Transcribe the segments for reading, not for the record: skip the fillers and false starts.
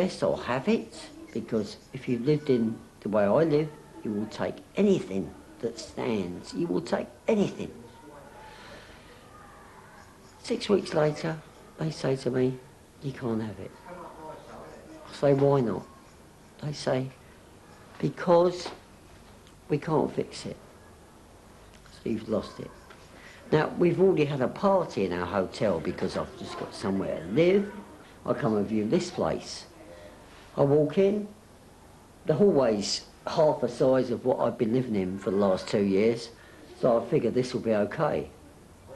Yes, I'll have it, because if you've lived in the way I live, you will take anything that stands. You will take anything. 6 weeks later, they say to me, you can't have it. I say, why not? They say, because we can't fix it. So you've lost it. Now, we've already had a party in our hotel because I've just got somewhere to live. I come and view this place. I walk in, the hallway's half the size of what I've been living in for the last 2 years, so I figure this will be okay.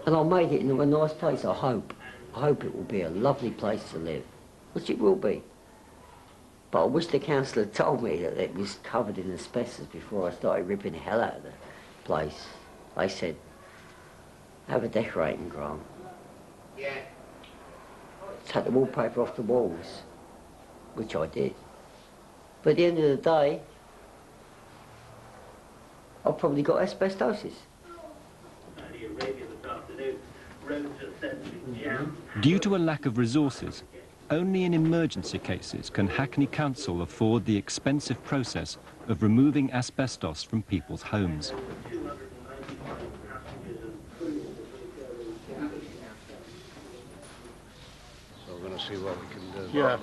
And I made it into a nice place, I hope. I hope it will be a lovely place to live, which it will be. But I wish the council had told me that it was covered in asbestos before I started ripping the hell out of the place. They said, have a decorating grant. Yeah. Take the wallpaper off the walls, which I did. But at the end of the day, I've probably got asbestosis. Due to a lack of resources, only in emergency cases can Hackney Council afford the expensive process of removing asbestos from people's homes. So we're going to see what we can do. Yeah.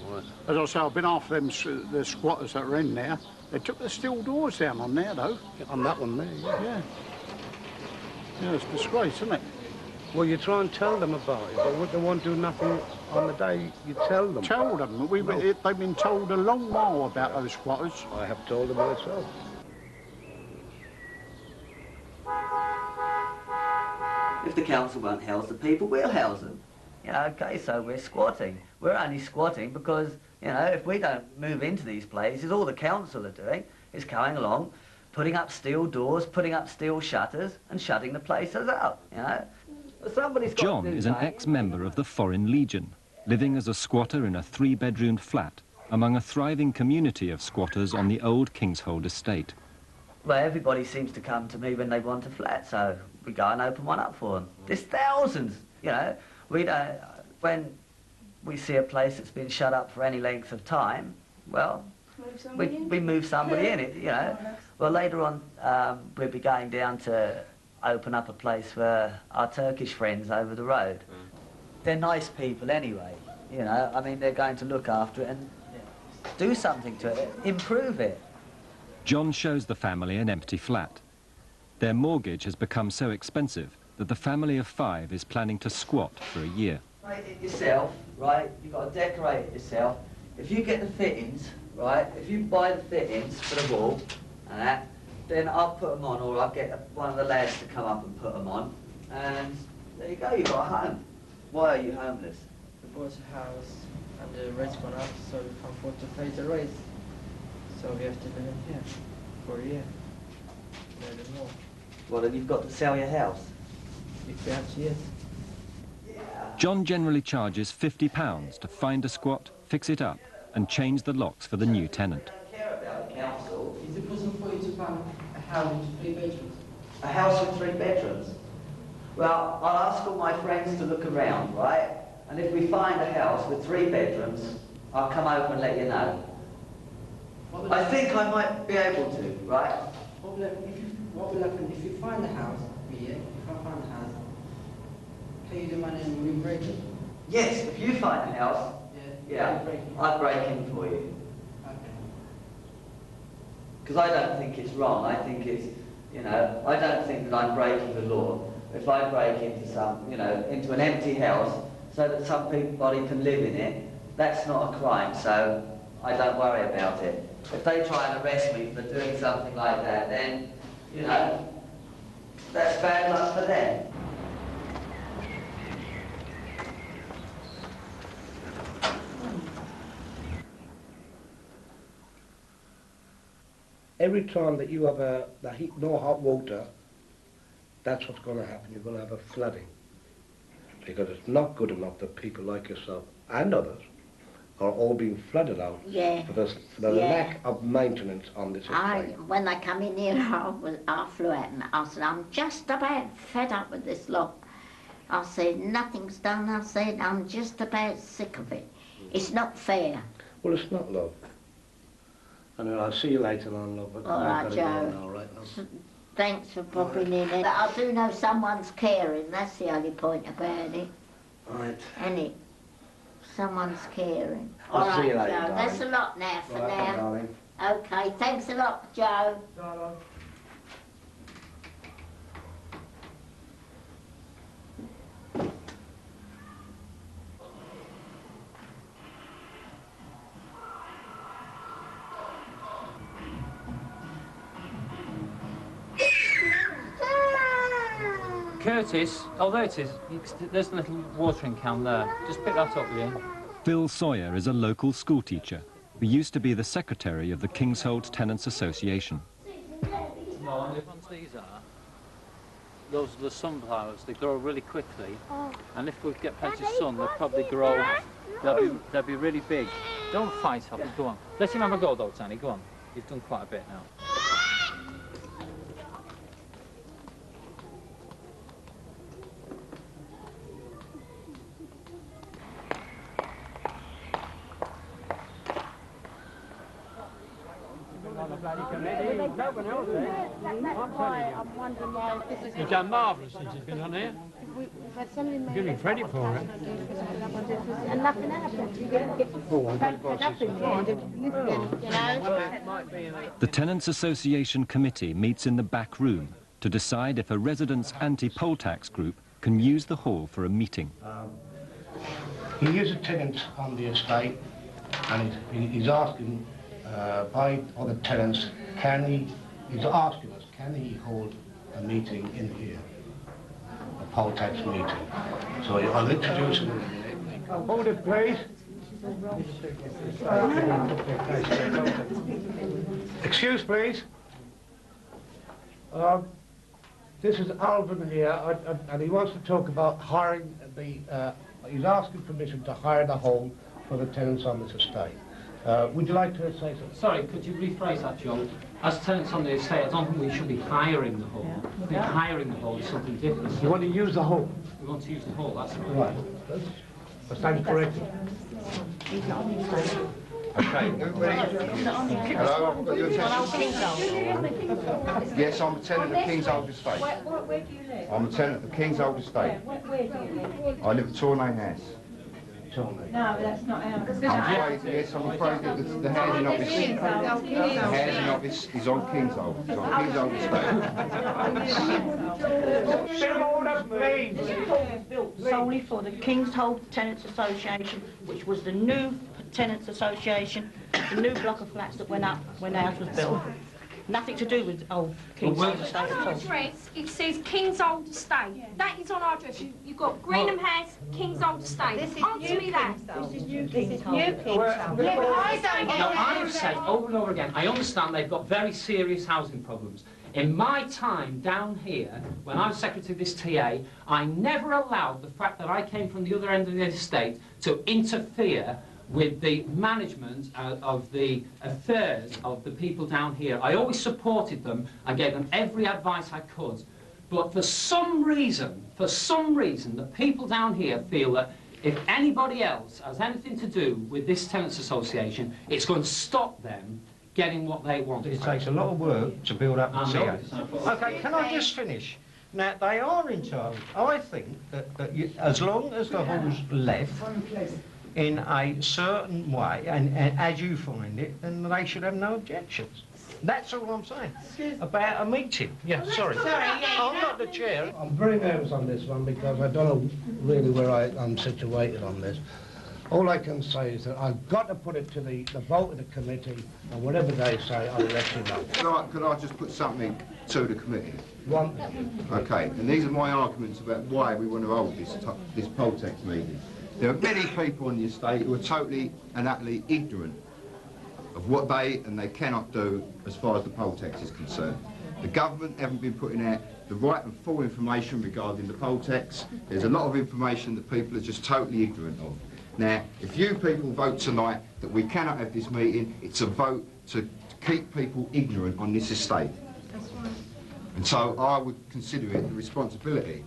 Right. As I say, I've been after them, the squatters that are in there. They took the steel doors down on there, though. On that one there, yeah. Yeah. Yeah, it's a disgrace, isn't it? Well, you try and tell them about it, but they won't do nothing on the day you tell them. Tell them. They've been told a long while about those squatters. I have told them myself. If the council won't house the people, we'll house them. You know, okay, so we're squatting. We're only squatting because, you know, if we don't move into these places, all the council are doing is going along, putting up steel doors, putting up steel shutters, and shutting the places up, you know. Somebody's got John is an ex-member of the Foreign Legion, living as a squatter in a 3-bedroomed flat among a thriving community of squatters on the old Kingshold Estate. Well, everybody seems to come to me when they want a flat, so we go and open one up for them. There's thousands, you know. We don't, when we see a place that's been shut up for any length of time, well, we move somebody in it, you know. Well, later on, we'll be going down to open up a place for our Turkish friends over the road. They're nice people anyway, you know. I mean, they're going to look after it and do something to it, improve it. John shows the family an empty flat. Their mortgage has become so expensive that the family of 5 is planning to squat for a year. Decorate it yourself, right? You've got to decorate it yourself. If you get the fittings, right? If you buy the fittings for the wall and that, then I'll put them on, or I'll get one of the lads to come up and put them on, and there you go, you've got a home. Why are you homeless? We bought a house and the rent's gone up, so we can't afford to pay the rent. So we have to live in here for a year, maybe more. Well, then you've got to sell your house. If we have to, yes. John generally charges £50 to find a squat, fix it up, and change the locks for the new tenant. I don't care about the council. Is it possible for you to find a house with 3 bedrooms? A house with 3 bedrooms? Well, I'll ask all my friends to look around, right? And if we find a house with 3 bedrooms, I'll come over and let you know. I think I might be able to, right? What will happen if you find a house here? If I find a house, pay you the money and we break it? Yes, if you find a house, yeah, I'll break in for you. Because I don't think it's wrong. I think it's, you know, I don't think that I'm breaking the law if I break into some, you know, into an empty house so that somebody can live in it. That's not a crime, so I don't worry about it. If they try and arrest me for doing something like that, then, you know, that's bad luck for them. Every time that you have no hot water, that's what's going to happen. You're going to have a flooding. Because it's not good enough that people like yourself and others are all being flooded out for the lack of maintenance on this estate. When I come in here, I flew at him. I said, I'm just about fed up with this lot. I said, nothing's done. I said, I'm just about sick of it. It's not fair. Well, it's not, love. Anyway, I'll see you later on, love. But All right, I've gotta Joe. go now, right, love? Thanks for popping in. But I do know someone's caring, that's the only point about it. Right. Any. Someone's caring. I'll All right, see you later, Joe. darling. That's a lot now for Right, now. darling. Okay, thanks a lot, Joe. Curtis, oh there it is. There's a little watering can there. Just pick that up, will you? Phil Sawyer is a local schoolteacher who used to be the secretary of the Kingshold Tenants Association. No, and the ones these are, those are the sunflowers. They grow really quickly, and if we get plenty of sun, they'll probably grow. They'll be really big. Don't fight off it. Go on. Let him have a go, though, Tanny. Go on. You've done quite a bit now. You've done marvellous since he's been on here. Give him credit for it. And nothing happened. The Tenants Association committee meets in the back room to decide if a residents' anti-poll tax group can use the hall for a meeting. He is a tenant on the estate, and he's asking by other tenants, he's asking us, can he hold a meeting in here, a poll tax meeting? So I'll introduce him in a minute. Hold it, please. Excuse, please. This is Alvin here, and he wants to talk about hiring he's asking permission to hire the home for the tenants on this estate. Would you like to say something? Sorry, could you rephrase that, John? As tenants on the estate, I don't think we should be hiring the hall. I think hiring the hall is something different. You want to use the home? We want to use the hall, that's right. Right. That sounds correct. Okay, hello, I've got your attention. Yes, I'm a tenant of Kingshold Estate. Where do you live? I'm a tenant of Kingshold Estate. Where do you live? I live at Tournay House. No, that's not ours. I'm afraid that the housing office is on Kingshold. It's on Kingshold Estate. Bit of order, please. This hall was built solely for the Kingshold Tenants Association, which was the new Tenants Association, the new block of flats that went up when the house was built. Nothing to do with old Kingshold Estate at all. Address, it says Kingshold Estate. That is on our address. You've got Greenham House, Kingshold Estate. Answer me that. This is new Kingshold. New Kingshold. Yeah, but I don't get Now, I've said over and over again, I understand they've got very serious housing problems. In my time down here, when I was secretary of this TA, I never allowed the fact that I came from the other end of the estate to interfere with the management of the affairs of the people down here. I always supported them and gave them every advice I could. But for some reason, the people down here feel that if anybody else has anything to do with this tenants association, it's going to stop them getting what they want. It takes a lot of work to build up the TA. Okay, can I just finish? Now, they are entitled, I think, that as long as the hall's left in a certain way, and as you find it, then they should have no objections. That's all I'm saying. About a meeting. Yeah, sorry. I'm not the chair. I'm very nervous on this one because I don't know really where I'm situated on this. All I can say is that I've got to put it to the vote of the committee, and whatever they say, I'll let you know. Could I just put something to the committee? One. Okay, and these are my arguments about why we want to hold this poll tax meeting. There are many people on the estate who are totally and utterly ignorant of what they cannot do as far as the poll tax is concerned. The government haven't been putting out the right and full information regarding the poll tax. There's a lot of information that people are just totally ignorant of. Now, if you people vote tonight that we cannot have this meeting, it's a vote to keep people ignorant on this estate. That's right. And so I would consider it the responsibility